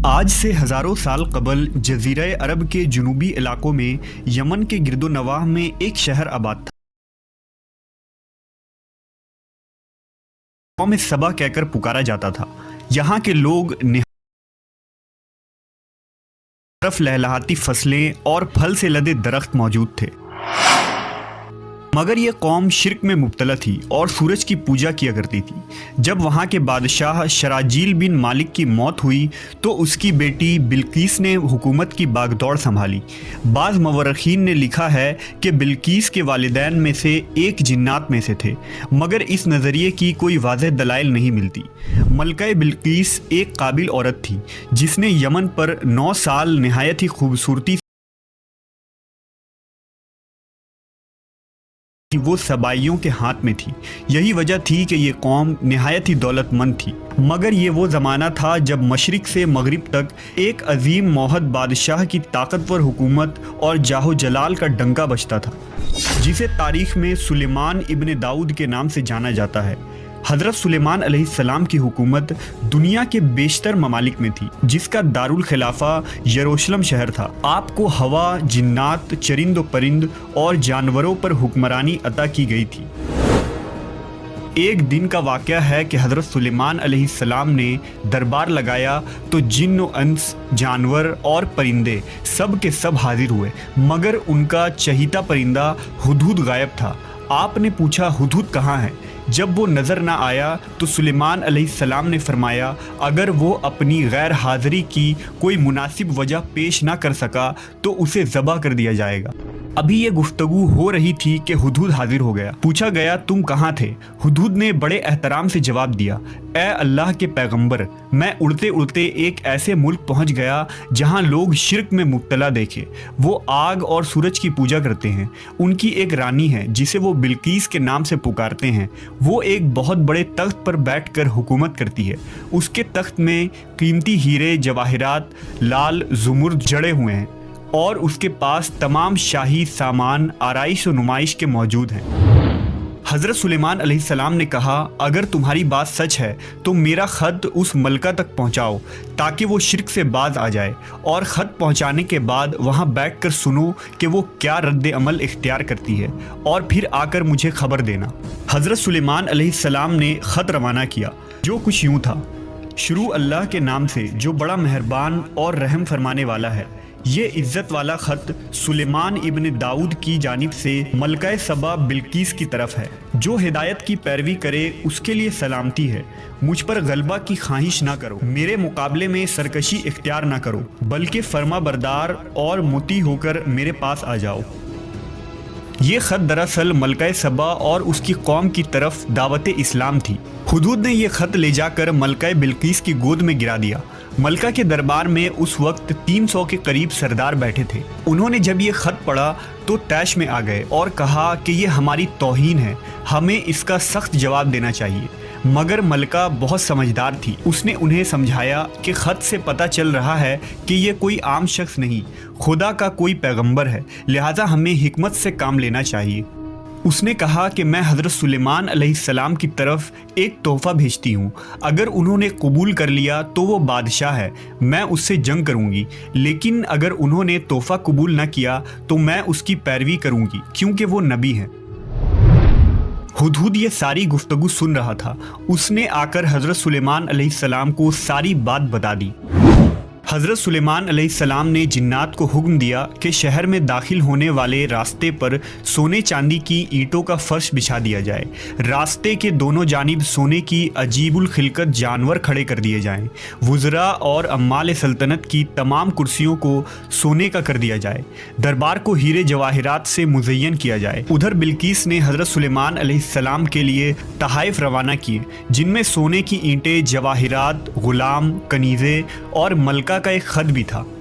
آج سے ہزاروں سال قبل جزیرہ عرب کے جنوبی علاقوں میں یمن کے گرد و نواح میں ایک شہر آباد تھا۔ قوم سبا کہہ کر پکارا جاتا تھا۔ یہاں کے لوگ طرف لہلہاتی فصلیں اور پھل سے لدے درخت موجود تھے، مگر یہ قوم شرک میں مبتلا تھی اور سورج کی پوجا کیا کرتی تھی۔ جب وہاں کے بادشاہ شراجیل بن مالک کی موت ہوئی تو اس کی بیٹی بلقیس نے حکومت کی باغ دوڑ سنبھالی۔ بعض مورخین نے لکھا ہے کہ بلقیس کے والدین میں سے ایک جنات میں سے تھے، مگر اس نظریے کی کوئی واضح دلائل نہیں ملتی۔ ملکہ بلقیس ایک قابل عورت تھی جس نے یمن پر 9 سال نہایت ہی خوبصورتی وہ سبائیوں کے ہاتھ میں تھی۔ یہی وجہ تھی کہ یہ قوم نہایت ہی دولت مند تھی، مگر یہ وہ زمانہ تھا جب مشرق سے مغرب تک ایک عظیم موحد بادشاہ کی طاقتور حکومت اور جاہ و جلال کا ڈنکا بجتا تھا، جسے تاریخ میں سلیمان ابن داؤد کے نام سے جانا جاتا ہے۔ حضرت سلیمان علیہ السلام کی حکومت دنیا کے بیشتر ممالک میں تھی، جس کا دارالخلافہ یروشلم شہر تھا۔ آپ کو ہوا، جنات، چرند و پرند اور جانوروں پر حکمرانی عطا کی گئی تھی۔ ایک دن کا واقعہ ہے کہ حضرت سلیمان علیہ السلام نے دربار لگایا تو جن و انس، جانور اور پرندے سب کے سب حاضر ہوئے، مگر ان کا چہیتا پرندہ ہدہد غائب تھا۔ آپ نے پوچھا ہدہد کہاں ہے؟ جب وہ نظر نہ آیا تو سلیمان علیہ السلام نے فرمایا اگر وہ اپنی غیر حاضری کی کوئی مناسب وجہ پیش نہ کر سکا تو اسے ذبح کر دیا جائے گا۔ ابھی یہ گفتگو ہو رہی تھی کہ ہدہد حاضر ہو گیا۔ پوچھا گیا تم کہاں تھے؟ ہدہد نے بڑے احترام سے جواب دیا، اے اللہ کے پیغمبر، میں اڑتے اڑتے ایک ایسے ملک پہنچ گیا جہاں لوگ شرک میں مبتلا دیکھے۔ وہ آگ اور سورج کی پوجا کرتے ہیں۔ ان کی ایک رانی ہے جسے وہ بلقیس کے نام سے پکارتے ہیں۔ وہ ایک بہت بڑے تخت پر بیٹھ کر حکومت کرتی ہے۔ اس کے تخت میں قیمتی ہیرے جواہرات لال زمرد جڑے ہوئے ہیں اور اس کے پاس تمام شاہی سامان آرائش و نمائش کے موجود ہیں۔ حضرت سلیمان علیہ السلام نے کہا اگر تمہاری بات سچ ہے تو میرا خط اس ملکہ تک پہنچاؤ تاکہ وہ شرک سے باز آ جائے، اور خط پہنچانے کے بعد وہاں بیٹھ کر سنو کہ وہ کیا رد عمل اختیار کرتی ہے، اور پھر آ کر مجھے خبر دینا۔ حضرت سلیمان علیہ السلام نے خط روانہ کیا، جو کچھ یوں تھا: شروع اللہ کے نام سے جو بڑا مہربان اور رحم فرمانے والا ہے۔ یہ عزت والا خط سلیمان ابن داؤد کی جانب سے ملکہ سبا بلقیس کی طرف ہے۔ جو ہدایت کی پیروی کرے اس کے لیے سلامتی ہے۔ مجھ پر غلبہ کی خواہش نہ کرو، میرے مقابلے میں سرکشی اختیار نہ کرو، بلکہ فرما بردار اور مطیع ہو کر میرے پاس آ جاؤ۔ یہ خط دراصل ملکہ سبا اور اس کی قوم کی طرف دعوت اسلام تھی۔ ہدہد نے یہ خط لے جا کر ملکہ بلقیس کی گود میں گرا دیا۔ ملکہ کے دربار میں اس وقت 300 کے قریب سردار بیٹھے تھے۔ انہوں نے جب یہ خط پڑھا تو طیش میں آ گئے اور کہا کہ یہ ہماری توہین ہے، ہمیں اس کا سخت جواب دینا چاہیے۔ مگر ملکہ بہت سمجھدار تھی، اس نے انہیں سمجھایا کہ خط سے پتہ چل رہا ہے کہ یہ کوئی عام شخص نہیں، خدا کا کوئی پیغمبر ہے، لہٰذا ہمیں حکمت سے کام لینا چاہیے۔ اس نے کہا کہ میں حضرت سلیمان علیہ السلام کی طرف ایک تحفہ بھیجتی ہوں، اگر انہوں نے قبول کر لیا تو وہ بادشاہ ہے، میں اس سے جنگ کروں گی، لیکن اگر انہوں نے تحفہ قبول نہ کیا تو میں اس کی پیروی کروں گی کیونکہ وہ نبی ہیں۔ ہدہد یہ ساری گفتگو سن رہا تھا۔ اس نے آ کر حضرت سلیمان علیہ السلام کو ساری بات بتا دی۔ حضرت سلیمان علیہ السلام نے جنات کو حکم دیا کہ شہر میں داخل ہونے والے راستے پر سونے چاندی کی اینٹوں کا فرش بچھا دیا جائے۔ راستے کے دونوں جانب سونے کی عجیب الخلقت جانور کھڑے کر دیے جائیں۔ وزراء اور عمال سلطنت کی تمام کرسیوں کو سونے کا کر دیا جائے۔ دربار کو ہیرے جواہرات سے مزین کیا جائے۔ ادھر بلقیس نے حضرت سلیمان علیہ السلام کے لیے تحائف روانہ کیے، جن میں سونے کی اینٹیں، جواہرات، غلام، کنیزیں اور ملکہ کا ایک خط بھی تھا۔